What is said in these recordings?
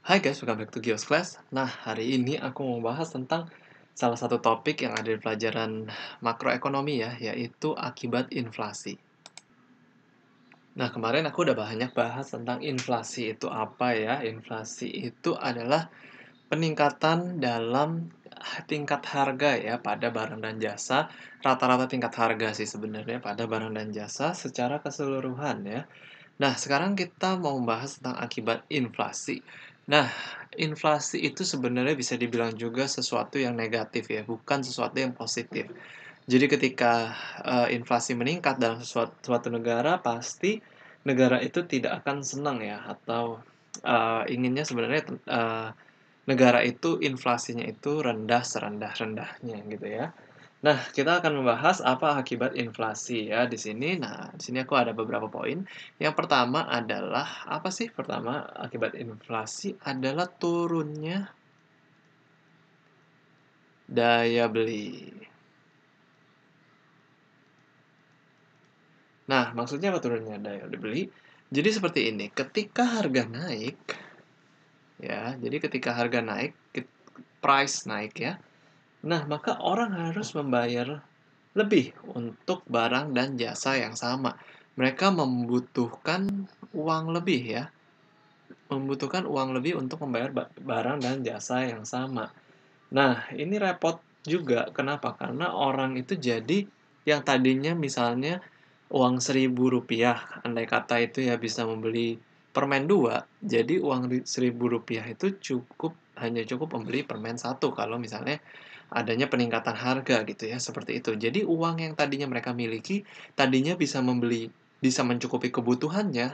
Hai guys, welcome back to Gios Class. Nah, hari ini aku mau bahas tentang salah satu topik yang ada di pelajaran makroekonomi ya, yaitu akibat inflasi. Nah, kemarin aku udah banyak bahas tentang inflasi itu apa ya. Inflasi itu adalah peningkatan dalam tingkat harga ya pada barang dan jasa. Rata-rata tingkat harga sih sebenarnya pada barang dan jasa secara keseluruhan ya. Nah, sekarang kita mau membahas tentang akibat inflasi. Nah, inflasi itu sebenarnya bisa dibilang juga sesuatu yang negatif ya, bukan sesuatu yang positif. Jadi ketika inflasi meningkat dalam suatu negara, pasti negara itu tidak akan senang ya, atau inginnya sebenarnya negara itu inflasinya itu rendah serendah-rendahnya gitu ya. Nah, kita akan membahas apa akibat inflasi ya di sini. Nah, di sini aku ada beberapa poin. Yang pertama adalah apa sih? Pertama, akibat inflasi adalah turunnya daya beli. Nah, maksudnya apa turunnya daya beli? Jadi seperti ini, ketika harga naik ya, jadi ketika harga naik, price naik ya. Nah, maka orang harus membayar lebih untuk barang dan jasa yang sama. Mereka membutuhkan uang lebih ya, membutuhkan uang lebih untuk membayar barang dan jasa yang sama. Nah, ini repot juga. Kenapa? Karena orang itu jadi yang tadinya misalnya uang Rp1.000, andai kata itu ya bisa membeli permen 2, jadi uang Rp1.000 itu hanya cukup membeli permen satu kalau misalnya adanya peningkatan harga gitu ya, seperti itu. Jadi uang yang tadinya mereka miliki, tadinya bisa mencukupi kebutuhannya.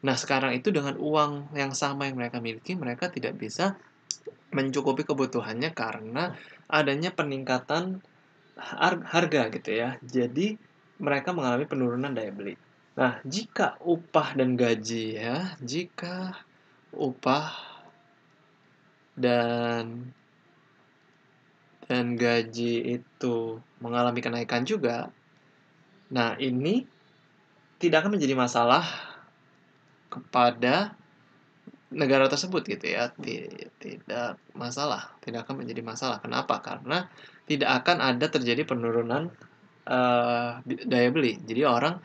Nah, sekarang itu dengan uang yang sama yang mereka miliki, mereka tidak bisa mencukupi kebutuhannya karena adanya peningkatan harga gitu ya. Jadi mereka mengalami penurunan daya beli. Nah, jika upah dan gaji ya, jika upah dan gaji itu mengalami kenaikan juga, nah ini tidak akan menjadi masalah kepada negara tersebut gitu ya. Tidak masalah, tidak akan menjadi masalah. Kenapa? Karena tidak akan ada terjadi penurunan daya beli. Jadi orang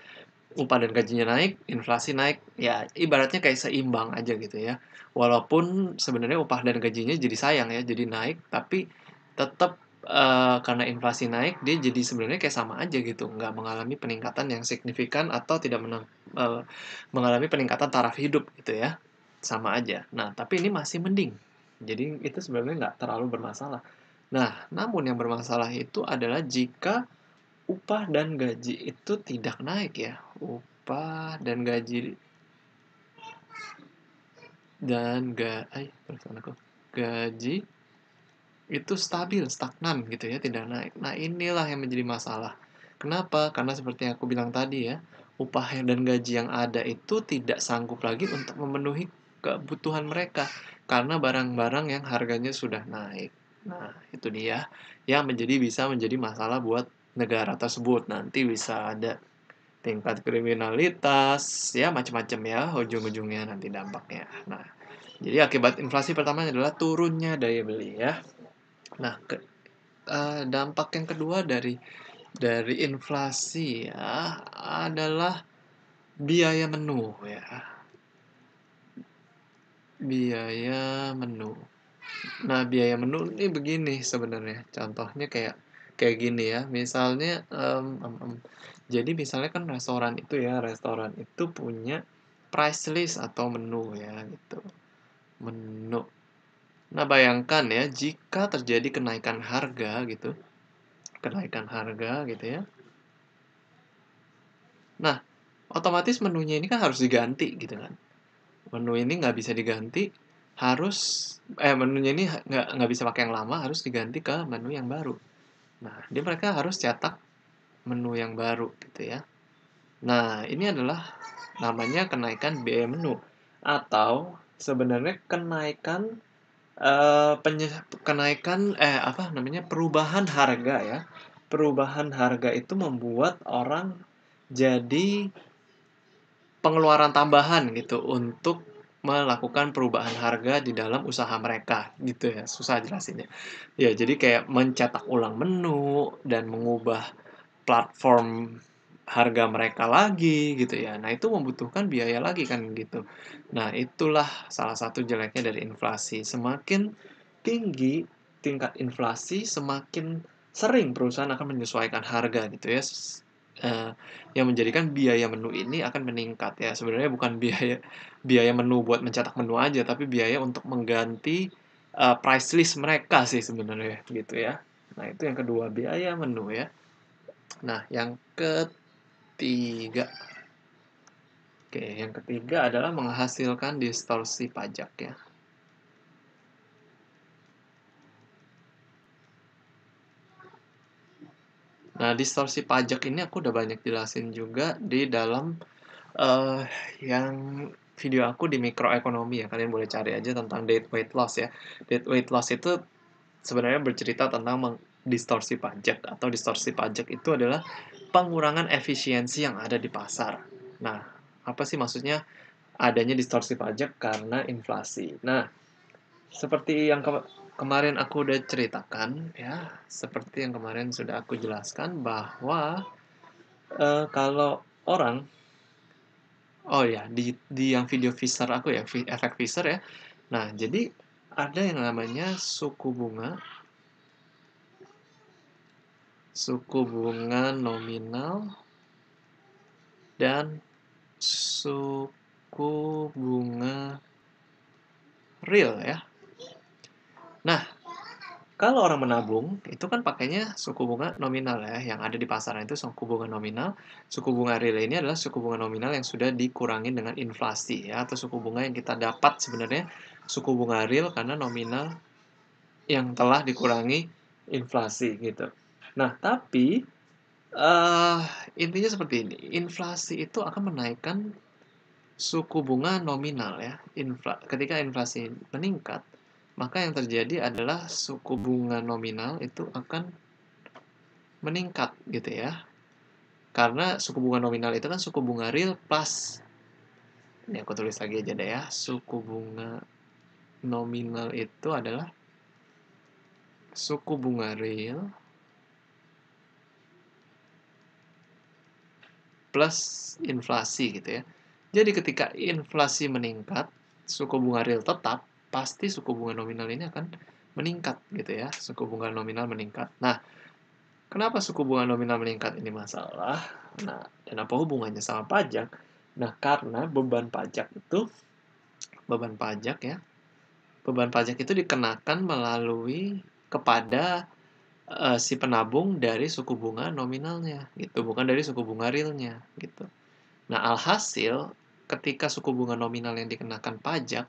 upah dan gajinya naik, inflasi naik, ya ibaratnya kayak seimbang aja gitu ya. Walaupun sebenarnya upah dan gajinya jadi sayang ya, jadi naik, tapi tetap karena inflasi naik, dia jadi sebenarnya kayak sama aja gitu, nggak mengalami peningkatan yang signifikan atau tidak mengalami peningkatan taraf hidup gitu ya, sama aja. Nah, tapi ini masih mending. Jadi itu sebenarnya nggak terlalu bermasalah. Nah, namun yang bermasalah itu adalah jika upah dan gaji itu tidak naik ya. Upah dan gaji dan perasaan aku. Gaji itu stabil, stagnan gitu ya, tidak naik. Nah, inilah yang menjadi masalah. Kenapa? Karena seperti yang aku bilang tadi ya, upah dan gaji yang ada itu tidak sanggup lagi untuk memenuhi kebutuhan mereka karena barang-barang yang harganya sudah naik. Nah, itu dia yang bisa menjadi masalah buat negara tersebut. Nanti bisa ada tingkat kriminalitas, ya macam-macam ya ujung-ujungnya nanti dampaknya. Nah, jadi akibat inflasi pertama adalah turunnya daya beli ya. Nah, dampak yang kedua dari inflasi ya adalah biaya menu ya. Biaya menu. Nah, biaya menu ini begini sebenarnya. Contohnya kayak kayak gini ya. Misalnya jadi misalnya kan restoran itu punya price list atau menu ya gitu. Menu. Nah, bayangkan ya jika terjadi kenaikan harga gitu. Kenaikan harga gitu ya. Nah, otomatis menunya ini kan harus diganti gitu kan. Menu ini nggak bisa diganti, menunya ini nggak bisa pakai yang lama, harus diganti ke menu yang baru. Nah, mereka harus cetak menu yang baru gitu ya. Nah, ini adalah namanya kenaikan biaya menu atau sebenarnya kenaikan perubahan harga ya. Perubahan harga itu membuat orang jadi pengeluaran tambahan gitu untuk melakukan perubahan harga di dalam usaha mereka, gitu ya, susah jelasinnya. Ya, jadi kayak mencetak ulang menu dan mengubah platform harga mereka lagi gitu ya. Nah, itu membutuhkan biaya lagi kan gitu. Nah, itulah salah satu jeleknya dari inflasi. Semakin tinggi tingkat inflasi, semakin sering perusahaan akan menyesuaikan harga gitu ya. Yang menjadikan biaya menu ini akan meningkat ya. Sebenarnya bukan biaya biaya menu buat mencetak menu aja, tapi biaya untuk mengganti price list mereka sih sebenarnya gitu ya. Nah, itu yang kedua, biaya menu ya. Nah, yang ketiga, oke, yang ketiga adalah menghasilkan distorsi pajak ya. Nah, distorsi pajak ini aku udah banyak jelasin juga di dalam eh yang video aku di mikroekonomi ya. Kalian boleh cari aja tentang dead weight loss ya. Dead weight loss itu sebenarnya bercerita tentang distorsi pajak, atau distorsi pajak itu adalah pengurangan efisiensi yang ada di pasar. Nah, apa sih maksudnya adanya distorsi pajak karena inflasi? Nah, seperti yang kemarin aku udah ceritakan ya, seperti yang kemarin sudah aku jelaskan bahwa kalau orang, oh ya, di yang video Fisher aku ya, efek Fisher ya. Nah, jadi ada yang namanya suku bunga nominal dan suku bunga real ya. Nah, kalau orang menabung, itu kan pakainya suku bunga nominal ya, yang ada di pasaran itu suku bunga nominal. Suku bunga real ini adalah suku bunga nominal yang sudah dikurangi dengan inflasi ya, atau suku bunga yang kita dapat sebenarnya suku bunga real karena nominal yang telah dikurangi inflasi gitu. Nah, tapi eh intinya seperti ini, inflasi itu akan menaikkan suku bunga nominal ya. Ketika inflasi meningkat, maka yang terjadi adalah suku bunga nominal itu akan meningkat gitu ya. Karena suku bunga nominal itu kan suku bunga real plus, ini aku tulis lagi aja deh ya, suku bunga nominal itu adalah suku bunga real plus inflasi gitu ya. Jadi ketika inflasi meningkat, suku bunga real tetap, pasti suku bunga nominal ini akan meningkat gitu ya. Suku bunga nominal meningkat. Nah, kenapa suku bunga nominal meningkat ini masalah? Nah, dan apa hubungannya sama pajak? Nah, karena beban pajak ya, beban pajak itu dikenakan melalui kepada si penabung dari suku bunga nominalnya gitu, bukan dari suku bunga realnya gitu. Nah, alhasil ketika suku bunga nominal yang dikenakan pajak,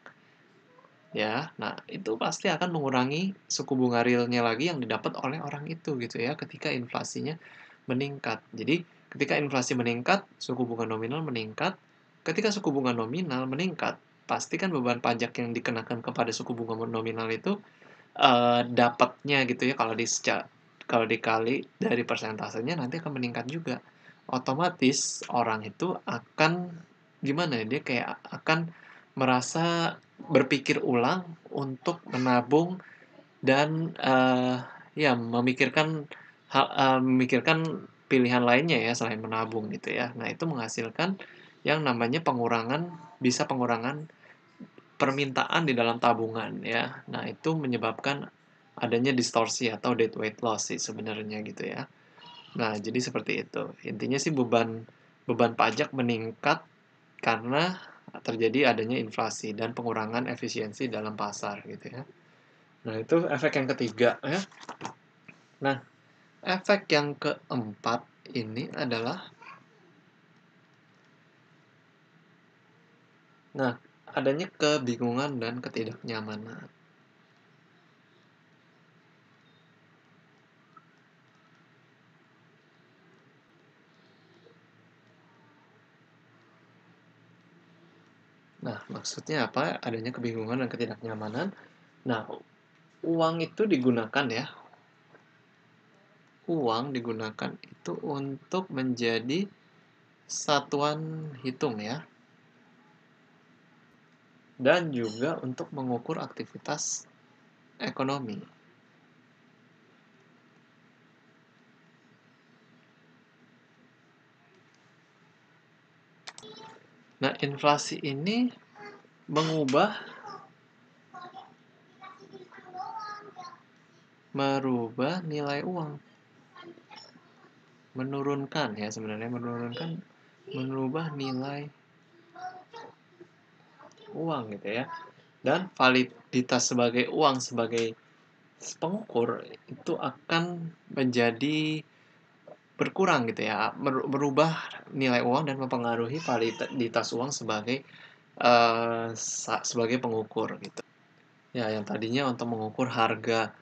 ya, nah itu pasti akan mengurangi suku bunga realnya lagi yang didapat oleh orang itu gitu ya, ketika inflasinya meningkat. Jadi, ketika inflasi meningkat, suku bunga nominal meningkat. Ketika suku bunga nominal meningkat, pasti kan beban pajak yang dikenakan kepada suku bunga nominal itu dapatnya gitu ya, kalau dikali dari persentasenya nanti akan meningkat juga. Otomatis orang itu akan gimana ya, dia kayak akan merasa berpikir ulang untuk menabung dan ya memikirkan pilihan lainnya ya selain menabung gitu ya. Nah, itu menghasilkan yang namanya pengurangan permintaan di dalam tabungan ya. Nah, itu menyebabkan adanya distorsi atau dead weight loss sih sebenarnya gitu ya. Nah, jadi seperti itu. Intinya sih beban beban pajak meningkat karena terjadi adanya inflasi dan pengurangan efisiensi dalam pasar gitu ya. Nah, itu efek yang ketiga ya. Nah, efek yang keempat ini adalah, nah, adanya kebingungan dan ketidaknyamanan. Nah, maksudnya apa? Adanya kebingungan dan ketidaknyamanan. Nah, uang itu digunakan ya. Uang digunakan itu untuk menjadi satuan hitung ya. dan juga untuk mengukur aktivitas ekonomi. Nah, inflasi ini merubah nilai uang. Menurunkan ya sebenarnya, merubah nilai uang gitu ya. Dan validitas sebagai uang sebagai pengukur itu akan menjadi berkurang gitu ya, merubah nilai uang dan mempengaruhi validitas uang sebagai sebagai pengukur gitu. Ya, yang tadinya untuk mengukur harga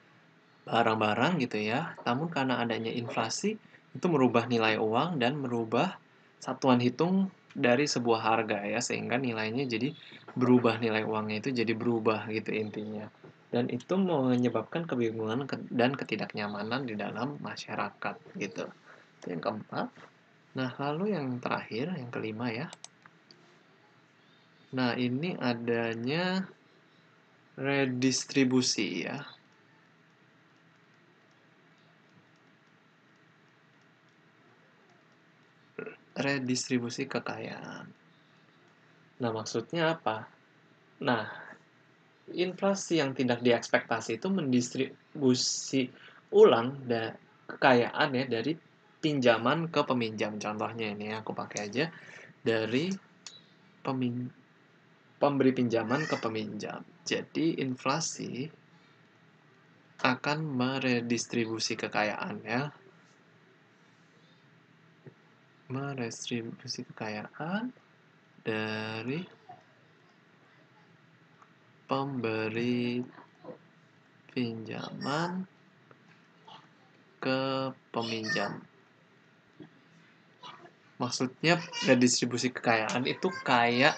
barang-barang gitu ya, namun karena adanya inflasi itu merubah nilai uang dan merubah satuan hitung dari sebuah harga ya, sehingga nilainya jadi berubah, nilai uangnya itu jadi berubah gitu intinya. Dan itu menyebabkan kebingungan dan ketidaknyamanan di dalam masyarakat gitu. Itu yang keempat. Nah, lalu yang terakhir, yang kelima ya. Nah, ini adanya redistribusi ya. Redistribusi kekayaan. Nah, maksudnya apa? Nah, inflasi yang tidak diekspektasi itu mendistribusi ulang kekayaan ya dari pinjaman ke peminjam. Contohnya ini aku pakai aja dari pemberi pinjaman ke peminjam. Jadi inflasi akan meredistribusi kekayaan ya. Meredistribusi kekayaan dari pemberi pinjaman ke peminjam. Maksudnya redistribusi kekayaan itu kayak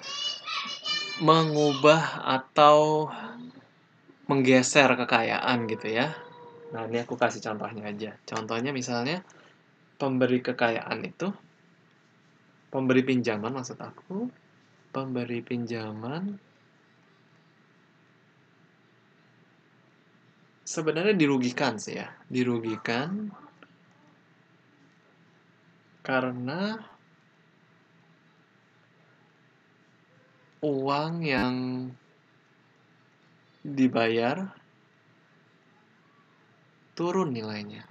mengubah atau menggeser kekayaan gitu ya. Nah, ini aku kasih contohnya aja. Contohnya misalnya pemberi kekayaan itu, pemberi pinjaman maksud aku, pemberi pinjaman sebenarnya dirugikan sih ya. Dirugikan karena uang yang dibayar turun nilainya.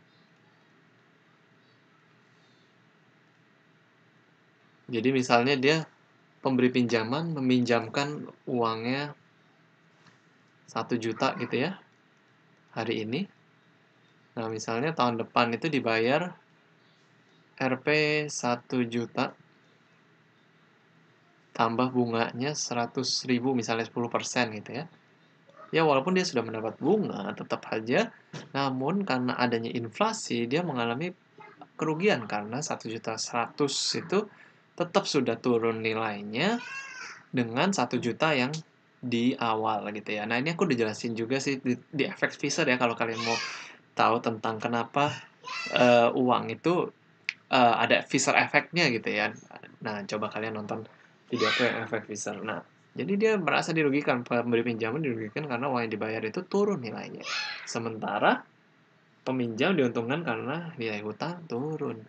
Jadi misalnya dia pemberi pinjaman meminjamkan uangnya 1 juta gitu ya hari ini. Nah, misalnya tahun depan itu dibayar Rp 1 juta tambah bunganya 100.000 misalnya 10% gitu ya. Ya walaupun dia sudah mendapat bunga tetap aja, namun karena adanya inflasi dia mengalami kerugian karena 1.100.000 itu tetap sudah turun nilainya dengan 1 juta yang di awal gitu ya. Nah, ini aku udah jelasin juga sih di efek Fisher ya kalau kalian mau tahu tentang kenapa uang itu ada Fisher efeknya gitu ya. Nah, coba kalian nonton video aku yang efek Fisher. Nah, jadi dia merasa dirugikan, pemberi pinjaman dirugikan karena uang yang dibayar itu turun nilainya. Sementara peminjam diuntungkan karena nilai hutang turun.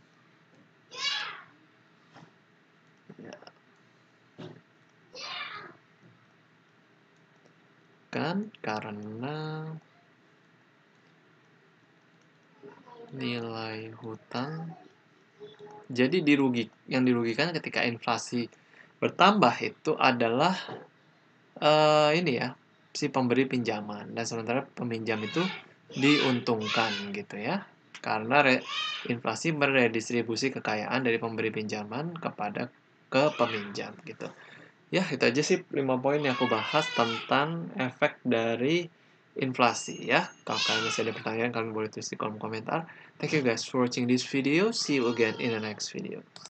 Ya. Kan karena nilai hutang jadi yang dirugikan ketika inflasi bertambah itu adalah ini ya, si pemberi pinjaman dan sementara peminjam itu diuntungkan gitu ya. Karena inflasi meredistribusi kekayaan dari pemberi pinjaman ke peminjam gitu. Ya, itu aja sih 5 poin yang aku bahas tentang efek dari inflasi ya. Kalau kalian masih ada pertanyaan, kalian boleh tulis di kolom komentar. Thank you guys for watching this video. See you again in the next video.